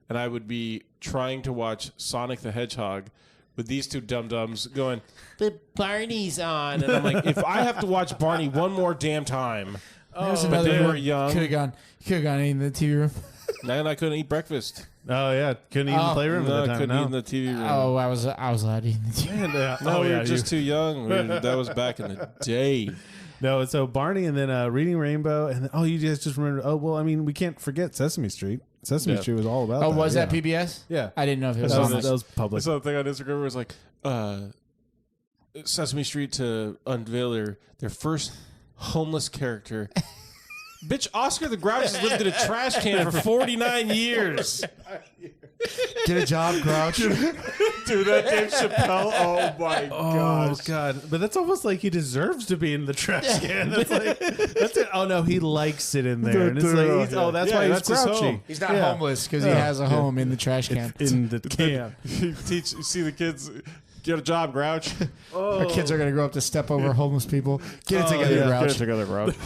and I would be trying to watch Sonic the Hedgehog with these two dum-dums going, but Barney's on. And I'm like, if I have to watch Barney one more damn time. But they were young. Could have gone in the TV room. And I couldn't eat breakfast. Oh yeah, couldn't eat in the playroom. No, at the I time. couldn't eat in the TV room. Oh, I was allowed to eat in the TV room. No, we yeah, were just too young. That was back in the day. No, so Barney and then Reading Rainbow and then, you guys just remember. Oh well, I mean, we can't forget Sesame Street. Sesame Street was all about. Oh, that. was that PBS? Yeah, I didn't know if it was that on. was, that was I public. saw a thing on Instagram where it was like, Sesame Street to unveil their first homeless character. Bitch, Oscar the Grouch has lived in a trash can for 49 years. Get a job, Grouch. Dude, that Dave Chappelle. Oh my Oh god! But that's almost like he deserves to be in the trash can. That's like that's it. Oh no, he likes it in there, and it's like that's why he's that's his grouchy. home. He's not homeless because he has a home in the trash can. In the can. You see the kids. Get a job, Grouch. Our kids are going to grow up to step over homeless people. Get it together, Grouch. Get it together, Grouch.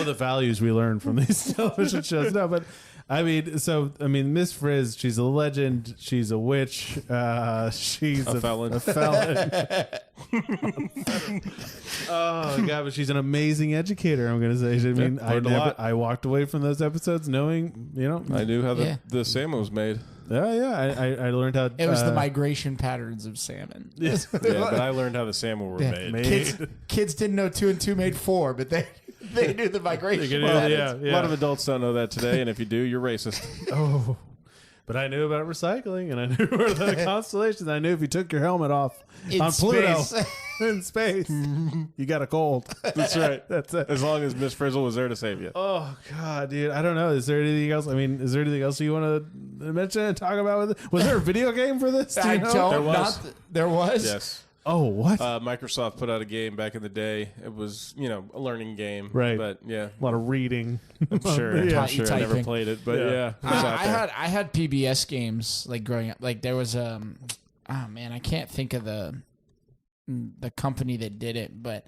The values we learn from these television shows. No, but I mean, Miss Frizz, she's a legend. She's a witch. She's A felon. A felon. Oh god, but she's an amazing educator. I'm going to say. I mean, learned a lot. I walked away from those episodes knowing, I knew how the salmon was made. I learned how It was the migration patterns of salmon. Yeah, but I learned how the salmon were made. Kids didn't know 2 and 2 made 4, but they knew the migration Well, patterns. A lot of adults don't know that today, and if you do, you're racist. Oh, but I knew about recycling, and I knew about the constellations. I knew if you took your helmet off on Pluto in space, you got a cold. That's right. That's it. As long as Miss Frizzle was there to save you. Oh God, dude! I don't know. Is there anything else? I mean, is there anything else you want to mention and talk about with it? Was there a video game for this? Do you know? There was. There was? Yes. Oh, what? Microsoft put out a game back in the day. It was, a learning game. Right. But yeah, a lot of reading. I'm sure. Yeah. I'm sure. I never played it, but yeah. It was out there. I had PBS games like growing up. Like there was I can't think of the company that did it, but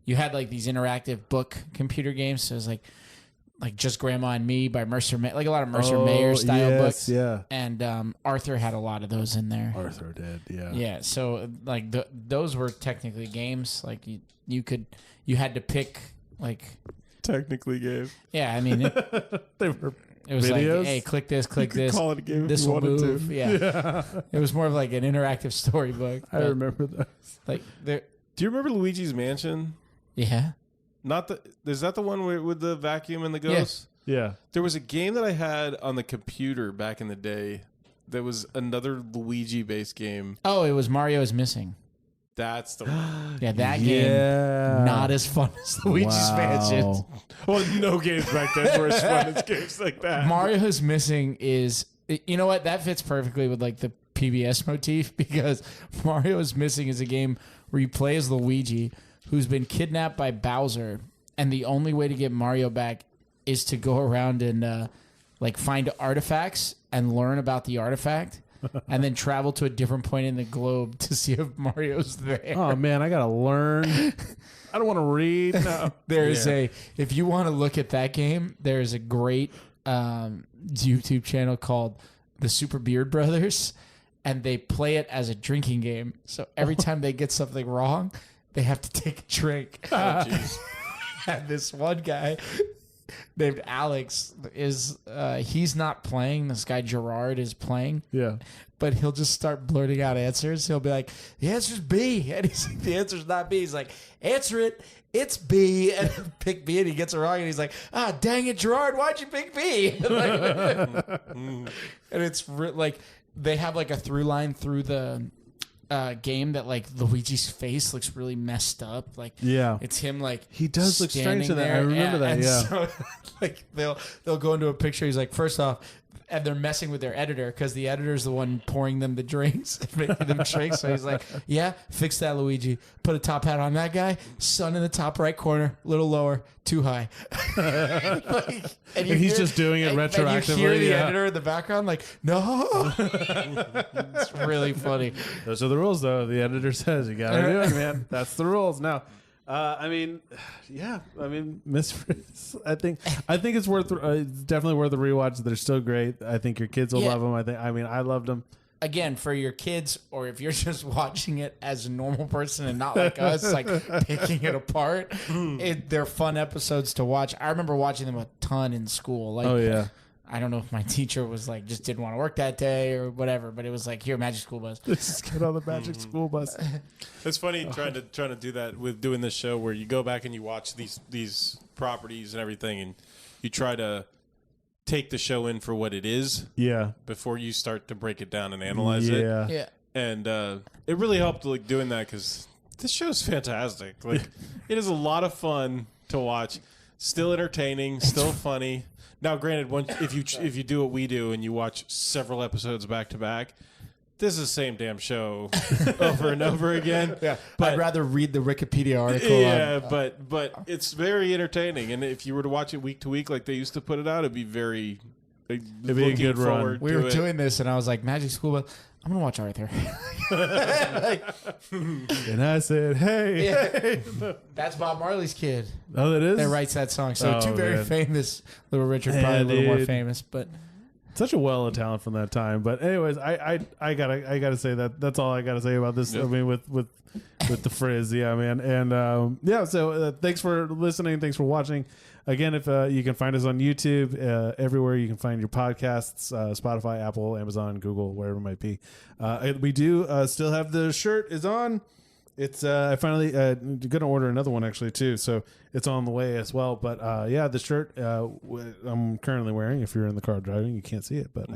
you had like these interactive book computer games. So it was like Just Grandma and Me by Mercer May, like a lot of Mercer Mayer style books. Yeah. And Arthur had a lot of those in there. Arthur did. Yeah. Yeah. So like those were technically games. Like you had to pick like. Technically game. Yeah, I mean, They were. it was videos? like, hey, click this, click this. Call it a game. This if you will wanted move. to. Yeah. It was more of like an interactive storybook. I remember that. Like there. Do you remember Luigi's Mansion? Yeah. Is that the one with the vacuum and the ghost? Yeah. There was a game that I had on the computer back in the day. That was another Luigi-based game. Oh, it was Mario is Missing. That's the one. Yeah, that game not as fun as Luigi's Mansion. Well, no games back then were as fun as games like that. Mario is Missing is, you know what? That fits perfectly with like the PBS motif because Mario is Missing is a game where you play as Luigi who's been kidnapped by Bowser, and the only way to get Mario back is to go around and like find artifacts and learn about the artifact. And then travel to a different point in the globe to see if Mario's there. Oh man, I gotta learn. I don't want to read. No. If you want to look at that game, there's a great YouTube channel called The Super Beard Brothers, and they play it as a drinking game. So every time they get something wrong, they have to take a drink. Oh, jeez. And this one guy named Alex is he's not playing. This guy Gerard is playing. Yeah. But he'll just start blurting out answers. He'll be like, the answer's B. And he's like, the answer's not B. He's like, answer it. It's B. And he'll pick B and he gets it wrong. And he's like, dang it, Gerard, why'd you pick B? And it's like they have like a through line through the game that like Luigi's face looks really messed up. Like it's him like he does look strange in that. there. I remember that. And yeah. so, like they'll go into a picture. He's like, first off, and they're messing with their editor because the editor's the one pouring them the drinks, making them drinks. So he's like, yeah, fix that, Luigi. Put a top hat on that guy. Sun in the top right corner, little lower, too high. Like, and he's just doing it retroactively. And you hear the editor in the background like, no. It's really funny. Those are the rules, though. The editor says you got to do it, man. That's the rules. Now, I mean, Miss Frizz. I think it's worth. It's definitely worth a rewatch. They're still great. I think your kids will love them. I loved them. Again, for your kids, or if you're just watching it as a normal person and not like us, like picking it apart, they're fun episodes to watch. I remember watching them a ton in school. Like, oh yeah. I don't know if my teacher was like just didn't want to work that day or whatever, but it was like, here, Magic School Bus. Let's get on the Magic School Bus. It's funny trying to do that with doing this show where you go back and you watch these properties and everything, and you try to take the show in for what it is. Yeah. Before you start to break it down and analyze it. Yeah. And it really helped like doing that because this show's fantastic. Like it is a lot of fun to watch. Still entertaining. Still funny. Now, granted, if you do what we do and you watch several episodes back to back, this is the same damn show over and over again. Yeah, but I'd rather read the Wikipedia article. Yeah, but it's very entertaining, and if you were to watch it week to week like they used to put it out, it'd be very. It'd be a good run. We were doing this, and I was like, Magic School Bus. I'm gonna watch Arthur. And I said, hey. That's Bob Marley's kid. Oh, that is? That writes that song. So two very man. famous. Little Richard probably a little more famous, but such a well of talent from that time. But anyways, I gotta say that's all I gotta say about this. Yep. I mean, with the Frizz, yeah, man, and So thanks for listening. Thanks for watching. Again, if you can find us on YouTube, everywhere you can find your podcasts, Spotify, Apple, Amazon, Google, wherever it might be. We do still have the shirt is on. It's I finally gonna order another one actually too, so it's on the way as well. But the shirt I'm currently wearing. If you're in the car driving, you can't see it, but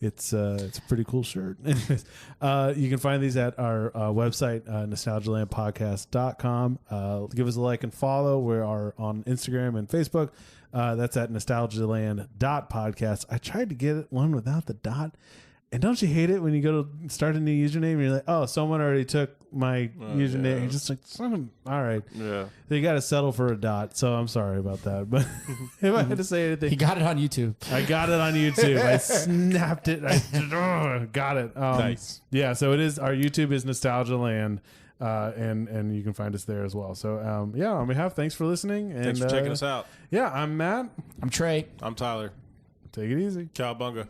it's a pretty cool shirt. Anyways, you can find these at our website, nostalgialandpodcast.com. Give us a like and follow. We are on Instagram and Facebook. That's at nostalgialand.podcast. I tried to get one without the dot. And don't you hate it when you go to start a new username and you're like, oh, someone already took my username. Yeah. You're just like, all right. Yeah. So you got to settle for a dot. So I'm sorry about that. But if I had to say anything. He got it on YouTube. I got it on YouTube. I snapped it. I got it. Nice. Yeah. So it is. Our YouTube is NostalgiaLand. And you can find us there as well. So, on behalf, thanks for listening. And, thanks for checking us out. Yeah. I'm Matt. I'm Trey. I'm Tyler. Take it easy. Cowabunga.